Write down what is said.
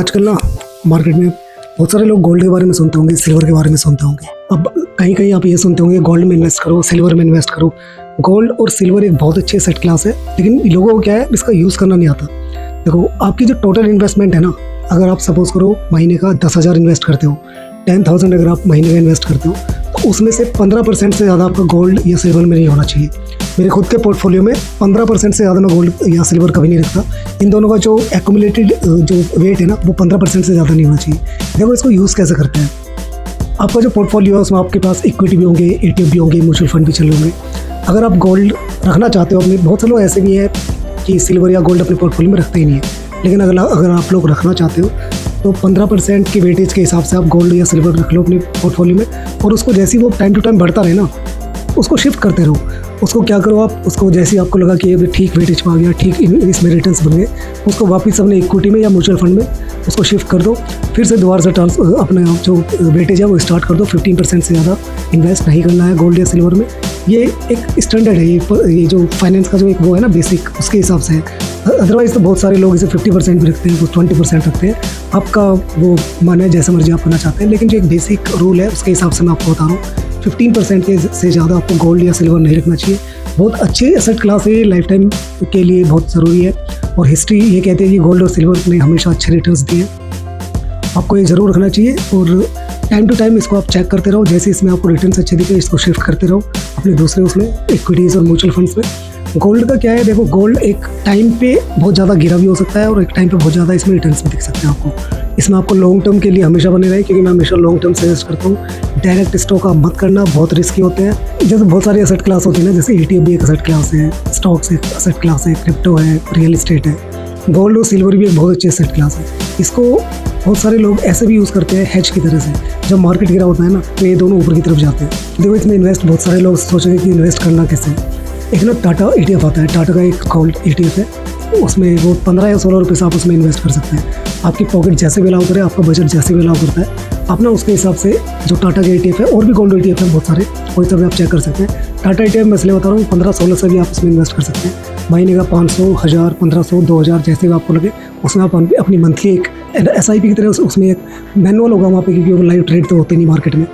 आजकल ना मार्केट में बहुत सारे लोग गोल्ड के बारे में सुनते होंगे, सिल्वर के बारे में सुनते होंगे। अब कहीं कहीं आप ये सुनते होंगे गोल्ड में इन्वेस्ट करो, सिल्वर में इन्वेस्ट करो। गोल्ड और सिल्वर एक बहुत अच्छे सेट क्लास है, लेकिन लोगों को क्या है, इसका यूज़ करना नहीं आता। देखो, आपकी जो टोटल इन्वेस्टमेंट है ना, अगर आप सपोज करो महीने का 10,000 इन्वेस्ट करते हो, 10,000 अगर आप महीने का इन्वेस्ट करते हो, तो उसमें से 15% से ज़्यादा आपका गोल्ड या सिल्वर में नहीं होना चाहिए। मेरे खुद के पोर्टफोलियो में 15% से ज़्यादा मैं गोल्ड या सिल्वर कभी नहीं रखता। इन दोनों का जो एक्यूमुलेटेड जो वेट है ना, वो 15% से ज़्यादा नहीं होना चाहिए। देखो, इसको यूज़ कैसे करते हैं। आपका जो पोर्टफोलियो है उसमें आपके पास इक्विटी भी होंगे, ETF भी होंगे, म्यूचुअल फंड भी चल होंगे। अगर आप गोल्ड रखना चाहते हो अपने, बहुत से लोग ऐसे भी हैं कि सिल्वर या गोल्ड अपने पोर्टफोलियो में रखते ही नहीं है, लेकिन अगर आप लोग रखना चाहते हो तो 15% के वेटेज के हिसाब से आप गोल्ड या सिल्वर रख लो अपने पोर्टफोलियो में, और उसको जैसे ही वो टाइम टू टाइम बढ़ता रहे ना, उसको शिफ्ट करते रहो। उसको क्या करो आप, उसको जैसे ही आपको लगा कि ये ठीक वेटेज में आ गया, ठीक इसमें रिटर्न्स बन गए, उसको वापस अपने इक्विटी में या म्यूचुअल फंड में उसको शिफ्ट कर दो। फिर से दोबारा से अपने जो वेटेज है वो स्टार्ट कर दो। 15% से ज़्यादा इन्वेस्ट नहीं करना है गोल्ड या सिल्वर में। ये एक स्टैंडर्ड है, ये जो फाइनेंस का जो एक वो है ना बेसिक, उसके हिसाब से है। अदरवाइज़ तो बहुत सारे लोग इसे 50% भी रखते हैं, कुछ 20% रखते हैं। आपका वो मन है, जैसे मर्जी आप करना चाहते हैं, लेकिन जो एक बेसिक रूल है उसके हिसाब से मैं आपको बता रहा हूँ। 15% से ज़्यादा आपको गोल्ड या सिल्वर नहीं रखना चाहिए। बहुत अच्छे एसेट क्लास है, लाइफ टाइम के लिए बहुत ज़रूरी है। और हिस्ट्री ये कहते हैं कि गोल्ड और सिल्वर ने हमेशा अच्छे रिटर्न्स दिए। आपको ये ज़रूर रखना चाहिए, और टाइम टू टाइम इसको आप चेक करते रहो। जैसे इसमें आपको रिटर्न्स अच्छे दिखे, इसको शिफ्ट करते रहो अपने दूसरे उसमें इक्विटीज़ और म्यूचुअल फंड्स में। गोल्ड का क्या है, देखो, गोल्ड एक टाइम पे बहुत ज़्यादा गिरा भी हो सकता है, और एक टाइम पे बहुत ज़्यादा इसमें रिटर्न्स भी दिख सकते हैं आपको। इसमें आपको लॉन्ग टर्म के लिए हमेशा बने रहे, क्योंकि मैं हमेशा लॉन्ग टर्म सजेस्ट करता हूँ। डायरेक्ट स्टॉक आप मत करना, बहुत रिस्की होते हैं। जैसे बहुत सारी एसेट क्लास होती है ना, जैसे ETF भी एक एसेट क्लास है, स्टॉक्स एक एसेट क्लास है, क्रिप्टो है, रियल इस्टेट है। गोल्ड और सिल्वर भी एक बहुत अच्छी एसेट क्लास है। इसको बहुत सारे लोग ऐसे भी यूज़ करते हैं हेज की तरह से। जब मार्केट गिरा होता है ना, तो ये दोनों ऊपर की तरफ जाते हैं। देखो, इसमें इन्वेस्ट बहुत सारे लोग सोचेंगे कि इन्वेस्ट करना कैसे। एक ना टाटा ETF आता है, टाटा का एक गोल्ड ETF है। उसमें वो 15 या 16 रुपये से आप उसमें इन्वेस्ट कर सकते हैं। आपकी पॉकेट जैसे भी अलाउ करे, आपका बजट जैसे भी अलाउ करता है, आप ना उसके हिसाब से जो टाटा के ETF है, और भी गोल्ड ETF है बहुत सारे, वही सब आप चेक कर सकते हैं। टाटा ETF मैं इसलिए बता रहा हूँ, 15-16 से भी आप उसमें इन्वेस्ट कर सकते हैं। महीने का 500, 1000, 1500, 2000 जैसे भी आपको लगे, उसमें आप अपनी मंथली एक SIP की तरह उसमें एक मैनुअल होगा वहाँ पे, क्योंकि वो लाइव ट्रेड तो होते नहीं मार्केट में।